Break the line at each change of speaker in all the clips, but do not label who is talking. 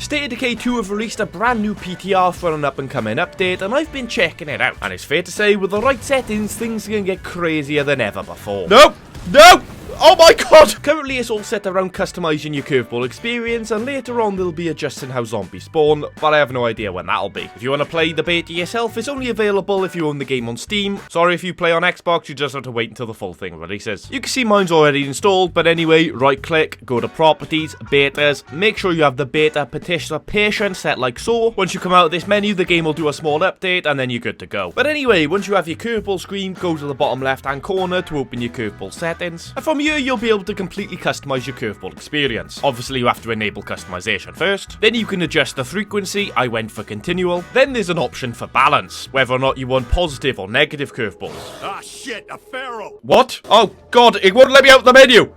State of Decay 2 have released a brand new PTR for an up and coming update, and I've been checking it out. And it's fair to say, with the right settings, things can get crazier than ever before. No! No! Oh my god! Currently it's all set around customizing your Curveball experience, and later on they'll be adjusting how zombies spawn, but I have no idea when that'll be. If you want to play the beta yourself, it's only available if you own the game on Steam. Sorry if you play on Xbox, you just have to wait until the full thing releases. You can see mine's already installed, but anyway, right click, go to properties, betas, make sure you have the beta participation set like so. Once you come out of this menu, the game will do a small update and then you're good to go. But anyway, once you have your Curveball screen, go to the bottom left hand corner to open your Curveball settings. And from here, you'll be able to completely customize your Curveball experience. Obviously, you have to enable customization first. Then you can adjust the frequency. I went for continual. Then there's an option for balance, whether or not you want positive or negative curveballs.
Ah, shit, a pharaoh!
What? Oh, God, it won't let me out the menu!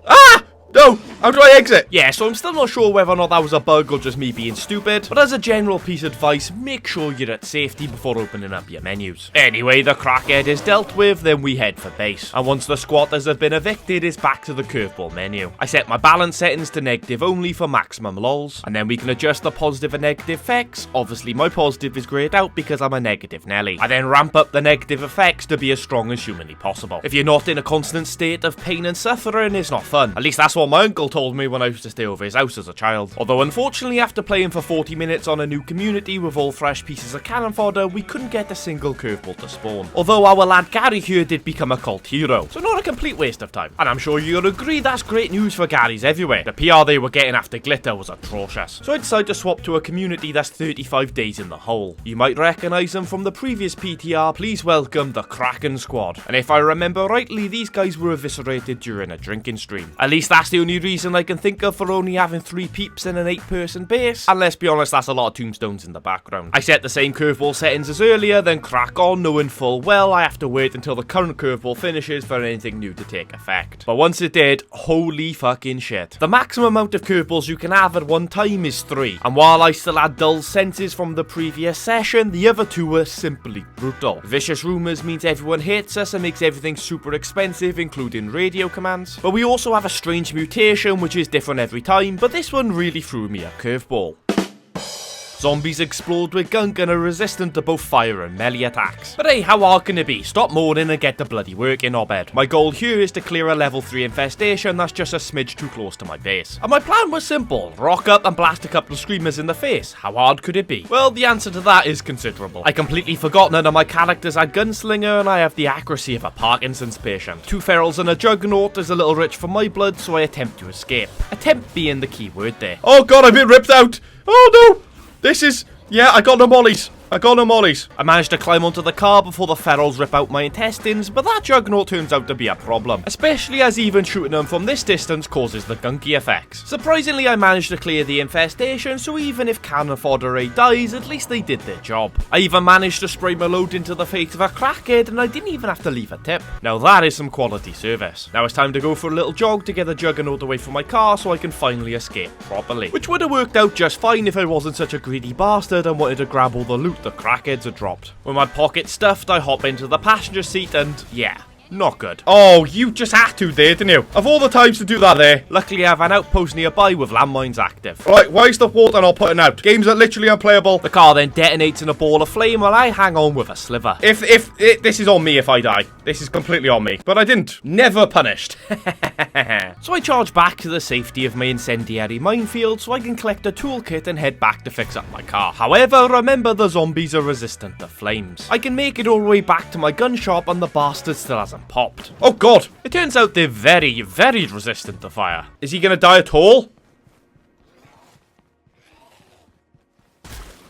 Ah! No! How do I exit? Yeah, so I'm still not sure whether or not that was a bug or just me being stupid, but as a general piece of advice, make sure you're at safety before opening up your menus. Anyway, the crackhead is dealt with, then we head for base. And once the squatters have been evicted, it's back to the Curveball menu. I set my balance settings to negative only for maximum lols, and then we can adjust the positive and negative effects. Obviously, my positive is grayed out because I'm a negative Nelly. I then ramp up the negative effects to be as strong as humanly possible. If you're not in a constant state of pain and suffering, it's not fun. At least that's what my uncle told me when I used to stay over his house as a child. Although unfortunately, after playing for 40 minutes on a new community with all fresh pieces of cannon fodder, we couldn't get a single curveball to spawn. Although our lad Gary here did become a cult hero, so not a complete waste of time. And I'm sure you'll agree that's great news for Garys everywhere. The PR they were getting after Glitter was atrocious. So I decided to swap to a community that's 35 days in the hole. You might recognise them from the previous PTR. Please welcome the Kraken squad. And if I remember rightly, these guys were eviscerated during a drinking stream. At least that's the only reason I can think of for only having 3 peeps in an 8-person base. And let's be honest, that's a lot of tombstones in the background. I set the same Curveball settings as earlier, then crack on, knowing full well I have to wait until the current Curveball finishes for anything new to take effect. But once it did, holy fucking shit. The maximum amount of Curveballs you can have at one time is 3. And while I still had dull senses from the previous session, the other 2 were simply brutal. Vicious Rumors means everyone hates us and makes everything super expensive, including radio commands. But we also have a strange mutation, which is different every time, but this one really threw me a curveball. Zombies explode with gunk and are resistant to both fire and melee attacks. But hey, how hard can it be? Stop moaning and get the bloody work in, Obed. My goal here is to clear a level 3 infestation that's just a smidge too close to my base. And my plan was simple: rock up and blast a couple of screamers in the face. How hard could it be? Well, the answer to that is considerable. I completely forgot none of my characters are gunslinger, and I have the accuracy of a Parkinson's patient. 2 ferals and a juggernaut is a little rich for my blood, so I attempt to escape. Attempt being the key word there. Oh god, I've been ripped out! Oh no! This is... yeah, I got no mollies. I managed to climb onto the car before the ferals rip out my intestines, but that juggernaut turns out to be a problem, especially as even shooting them from this distance causes the gunky effects. Surprisingly, I managed to clear the infestation, so even if cannon fodder A dies, at least they did their job. I even managed to spray my load into the face of a crackhead, and I didn't even have to leave a tip. Now that is some quality service. Now it's time to go for a little jog to get the juggernaut away from my car so I can finally escape properly, which would have worked out just fine if I wasn't such a greedy bastard and wanted to grab all the loot the crackheads are dropped. With my pocket stuffed, I hop into the passenger seat and yeah, not good. Oh, you just had to there, didn't you? Of all the times to do that there. Luckily, I have an outpost nearby with landmines active. Right, why is the water not putting out? Games are literally unplayable. The car then detonates in a ball of flame while I hang on with a sliver. This is on me if I die. This is completely on me. But I didn't. Never punished. So I charge back to the safety of my incendiary minefield so I can collect a toolkit and head back to fix up my car. However, remember the zombies are resistant to flames. I can make it all the way back to my gun shop and the bastard still hasn't popped. Oh god! It turns out they're very, very resistant to fire. Is he gonna die at all?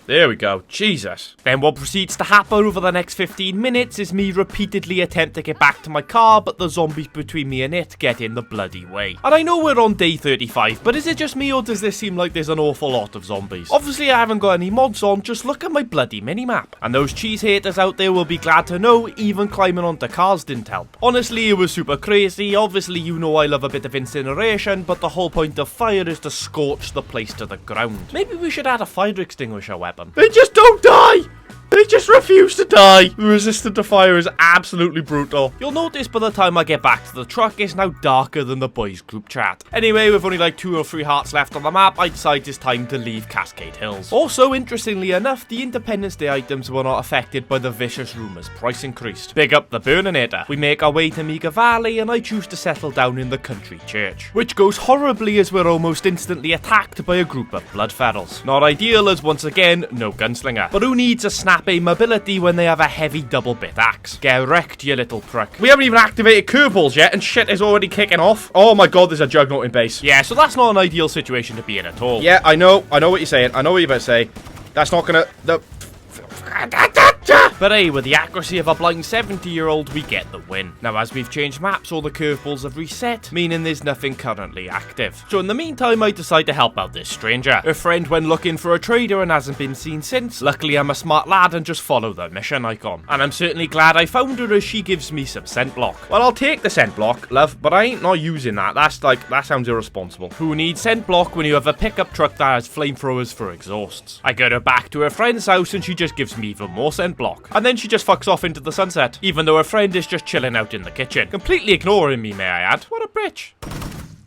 There we go. Jesus. Then what proceeds to happen over the next 15 minutes is me repeatedly attempt to get back to my car, but the zombies between me and it get in the bloody way. And I know we're on day 35, but is it just me or does this seem like there's an awful lot of zombies? Obviously I haven't got any mods on, just look at my bloody minimap. And those cheese haters out there will be glad to know even climbing onto cars didn't help. Honestly, it was super crazy. Obviously you know I love a bit of incineration, but the whole point of fire is to scorch the place to the ground. Maybe we should add a fire extinguisher weapon. They just don't die! They just refuse to die. The resistance to fire is absolutely brutal. You'll notice by the time I get back to the truck, it's now darker than the boys group chat. Anyway, with only like 2 or 3 hearts left on the map, I decide it's time to leave Cascade Hills. Also, interestingly enough, the Independence Day items were not affected by the vicious rumours price increased. Big up the Burninator. We make our way to Meager Valley and I choose to settle down in the country church, which goes horribly as we're almost instantly attacked by a group of bloodferals. Not ideal as once again, no gunslinger. But who needs a snap aim ability when they have a heavy double bit axe? Get wrecked, you little prick. We haven't even activated curveballs yet and shit is already kicking off. Oh my god, there's a juggernaut in base. Yeah, so that's not an ideal situation to be in at all. Yeah, I know what you're saying. I know what you're about to say. That's not gonna... But hey, with the accuracy of a blind 70-year-old, we get the win. Now, as we've changed maps, all the curveballs have reset, meaning there's nothing currently active. So in the meantime, I decide to help out this stranger. Her friend went looking for a trader and hasn't been seen since. Luckily, I'm a smart lad and just follow the mission icon. And I'm certainly glad I found her as she gives me some scent block. Well, I'll take the scent block, love, but I ain't not using that. That sounds irresponsible. Who needs scent block when you have a pickup truck that has flamethrowers for exhausts? I get her back to her friend's house and she just gives me even more scent block. And then she just fucks off into the sunset, even though her friend is just chilling out in the kitchen. Completely ignoring me, may I add. What a bitch.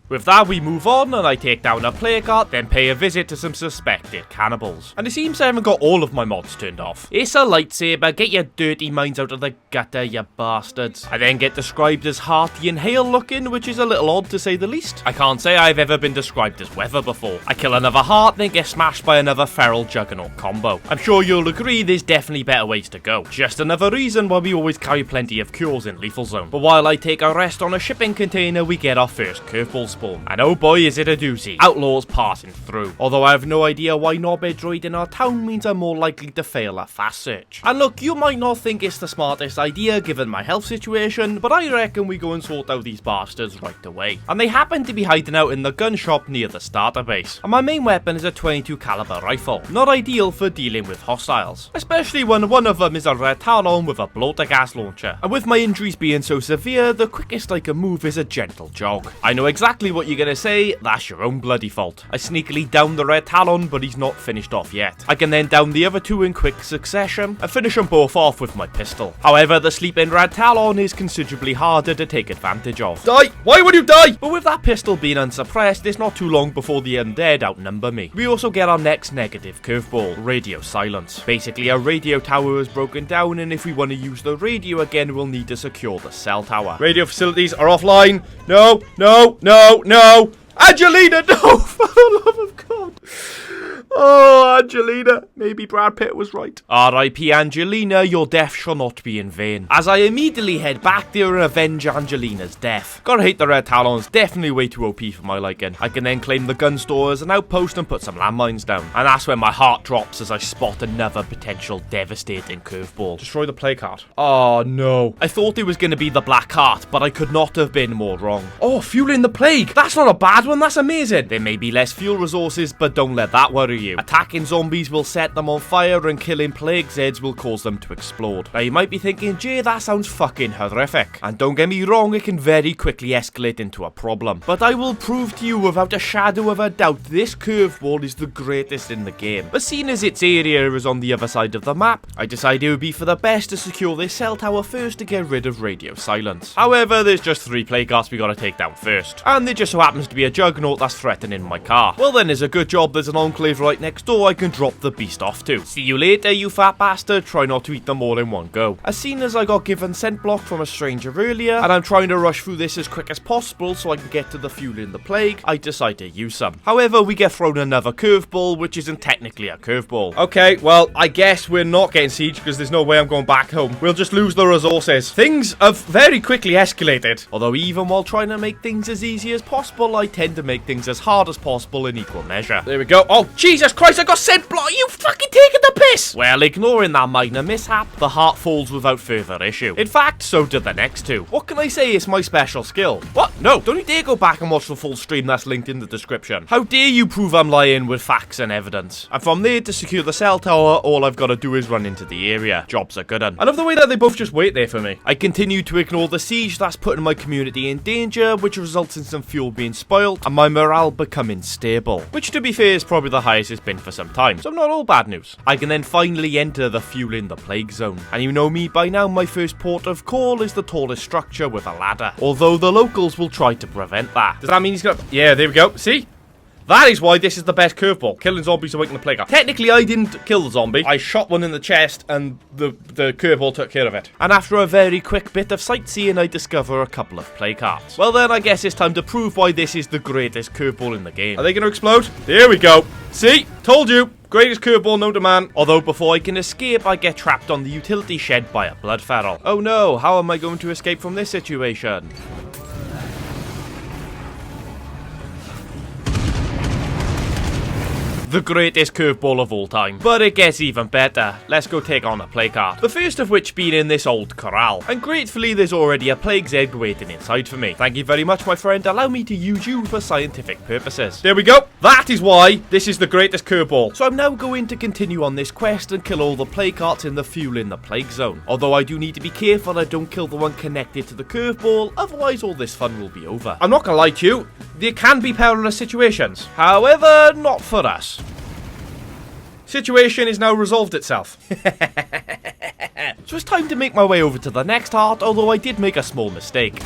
With that, we move on, and I take down a plague cart, then pay a visit to some suspected cannibals. And it seems I haven't got all of my mods turned off. It's a lightsaber, get your dirty minds out of the gutter, you bastards. I then get described as hearty and hale looking, which is a little odd to say the least. I can't say I've ever been described as weather before. I kill another heart, then get smashed by another feral juggernaut combo. I'm sure you'll agree there's definitely better ways to go. Just another reason why we always carry plenty of cures in Lethal Zone. But while I take a rest on a shipping container, we get our first curveball spawn. And oh boy, is it a doozy. Outlaws passing through. Although I have no idea why knobhead droid in our town means I'm more likely to fail a fast search. And look, you might not think it's the smartest idea given my health situation, but I reckon we go and sort out these bastards right away. And they happen to be hiding out in the gun shop near the starter base. And my main weapon is a 22 caliber rifle. Not ideal for dealing with hostiles. Especially when one of them is a red Talon with a bloater gas launcher. And with my injuries being so severe, the quickest I can move is a gentle jog. I know exactly what you're gonna say, that's your own bloody fault. I sneakily down the red Talon, but he's not finished off yet. I can then down the other two in quick succession and finish them both off with my pistol. However, the sleeping red Talon is considerably harder to take advantage of. Die! Why would you die? But with that pistol being unsuppressed, it's not too long before the undead outnumber me. We also get our next negative curveball, radio silence. Basically, our radio tower is broken down, and if we want to use the radio again, we'll need to secure the cell tower. Radio facilities are offline. No, no, no, no. Angelina, no! For the love of God. Oh, Angelina. Maybe Brad Pitt was right. R.I.P. Angelina, your death shall not be in vain. As I immediately head back there and avenge Angelina's death. Gotta hate the red Talons, definitely way too OP for my liking. I can then claim the gun store as an outpost and put some landmines down. And that's when my heart drops as I spot another potential devastating curveball. Destroy the plague cart. Oh no. I thought it was going to be the black cart, but I could not have been more wrong. Oh, fueling the plague. That's not a bad one, that's amazing. There may be less fuel resources, but don't let that worry you. Attacking zombies will set them on fire and killing plague Zeds will cause them to explode. Now you might be thinking, Jay, that sounds fucking horrific. And don't get me wrong, it can very quickly escalate into a problem. But I will prove to you without a shadow of a doubt this curveball is the greatest in the game. But seeing as its area is on the other side of the map, I decided it would be for the best to secure this cell tower first to get rid of radio silence. However, there's just 3 plague carts we gotta take down first. And there just so happens to be a juggernaut that's threatening my car. Well then, there's a good job there's an enclave right next door I can drop the beast off to. See you later, you fat bastard. Try not to eat them all in one go. As soon as I got given scent block from a stranger earlier, and I'm trying to rush through this as quick as possible so I can get to the fuel in the plague, I decide to use some. However, we get thrown another curveball, which isn't technically a curveball. Okay, well, I guess we're not getting siege because there's no way I'm going back home. We'll just lose the resources. Things have very quickly escalated. Although even while trying to make things as easy as possible, I tend to make things as hard as possible in equal measure. There we go. Oh, Jesus Christ, I got scent block. You fucking taking the piss. Well, ignoring that minor mishap, the heart falls without further issue. In fact, so do the next two. What can I say is my special skill? What? No, don't you dare go back and watch the full stream that's linked in the description. How dare you prove I'm lying with facts and evidence? And from there, to secure the cell tower, all I've got to do is run into the area. Job's a good one. I love the way that they both just wait there for me. I continue to ignore the siege that's putting my community in danger, which results in some fuel being spoiled and my morale becoming stable. Which, to be fair, is probably the highest it's been for some time, so not all bad news. I can then finally enter the Fueling the Plague Zone. And you know me by now, my first port of call is the tallest structure with a ladder. Although the locals will try to prevent that. Does that mean he's gonna... Yeah, there we go. See? That is why this is the best curveball. Killing zombies awaken the plague. Technically, I didn't kill the zombie. I shot one in the chest, and the curveball took care of it. And after a very quick bit of sightseeing, I discover a couple of play cards. Well then, I guess it's time to prove why this is the greatest curveball in the game. Are they going to explode? There we go. See? Told you. Greatest curveball known to man. Although before I can escape, I get trapped on the utility shed by a blood feral. Oh no, how am I going to escape from this situation? The greatest curveball of all time. But it gets even better. Let's go take on a plague card. The first of which being in this old corral. And gratefully there's already a plague's egg waiting inside for me. Thank you very much, my friend. Allow me to use you for scientific purposes. There we go. That is why this is the greatest curveball. So I'm now going to continue on this quest and kill all the plague cards in the Fueling the Plague Zone. Although I do need to be careful I don't kill the one connected to the curveball, otherwise all this fun will be over. I'm not gonna lie to you, there can be perilous situations. However, not for us. Situation is now resolved itself. So it's time to make my way over to the next heart, although I did make a small mistake.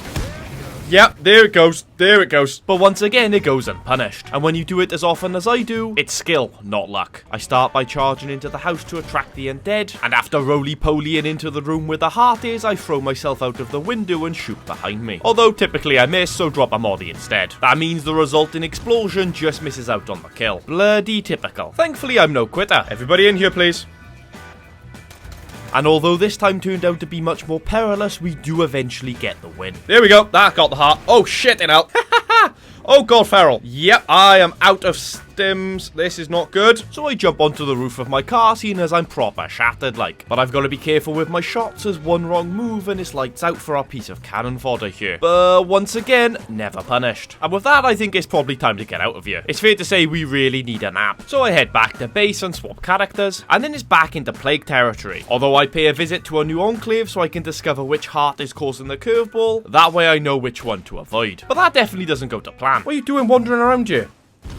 Yep, there it goes, there it goes. But once again, it goes unpunished. And when you do it as often as I do, it's skill, not luck. I start by charging into the house to attract the undead, and after roly-polying into the room where the heart is, I throw myself out of the window and shoot behind me. Although typically I miss, so drop a moddy instead. That means the resulting explosion just misses out on the kill. Bloody typical. Thankfully, I'm no quitter. Everybody in here, please. And although this time turned out to be much more perilous, we do eventually get the win. There we go. That got the heart. Oh, shit, it out. Oh, God, feral. Yep, I am out of stims. This is not good. So I jump onto the roof of my car, seeing as I'm proper shattered, like. But I've got to be careful with my shots, as one wrong move and it's lights out for our piece of cannon fodder here. But once again, never punished. And with that, I think it's probably time to get out of here. It's fair to say we really need a nap. So I head back to base and swap characters, and then it's back into plague territory. Although I pay a visit to a new enclave so I can discover which heart is causing the curveball. That way I know which one to avoid. But that definitely doesn't go to plan. What are you doing wandering around here?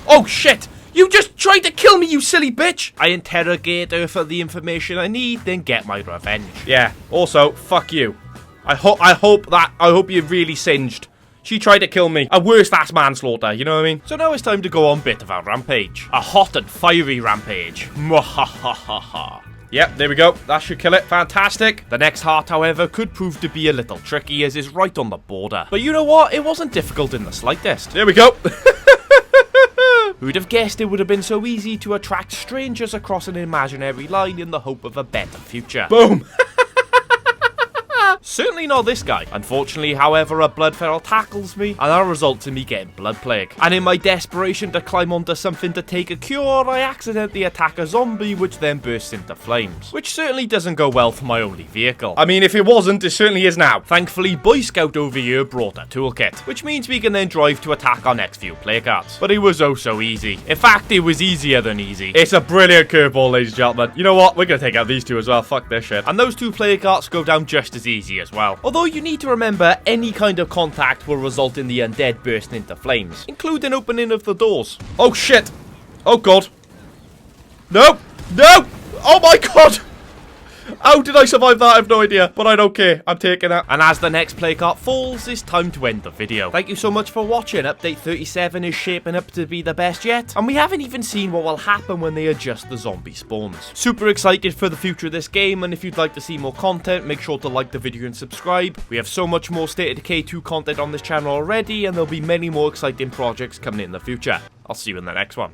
Oh shit! You just tried to kill me, you silly bitch! I interrogate her for the information I need, then get my revenge. Yeah, also, fuck you. I hope you're really singed. She tried to kill me. At worst, that's manslaughter, you know what I mean? So now it's time to go on a bit of a rampage. A hot and fiery rampage. Mwahahaha. Yep, there we go. That should kill it. Fantastic. The next heart, however, could prove to be a little tricky as it's right on the border. But you know what? It wasn't difficult in the slightest. There we go. Who'd have guessed it would have been so easy to attract strangers across an imaginary line in the hope of a better future? Boom. Certainly not this guy. Unfortunately, however, a blood feral tackles me, and that results in me getting blood plague. And in my desperation to climb onto something to take a cure, I accidentally attack a zombie, which then bursts into flames. Which certainly doesn't go well for my only vehicle. I mean, if it wasn't, it certainly is now. Thankfully, Boy Scout over here brought a toolkit, which means we can then drive to attack our next few play cards. But it was oh so easy. In fact, it was easier than easy. It's a brilliant curveball, ladies and gentlemen. You know what? We're gonna take out these two as well. Fuck this shit. And those two play cards go down just as easy as well. Although you need to remember, any kind of contact will result in the undead bursting into flames, including opening of the doors. Oh shit! Oh god. No! No! Oh my god! How did I survive that? I have no idea, but I don't care. I'm taking that. And as the next play card falls, it's time to end the video. Thank you so much for watching. Update 37 is shaping up to be the best yet, and we haven't even seen what will happen when they adjust the zombie spawns. Super excited for the future of this game, and if you'd like to see more content, make sure to like the video and subscribe. We have so much more State of Decay 2 content on this channel already, and there'll be many more exciting projects coming in the future. I'll see you in the next one.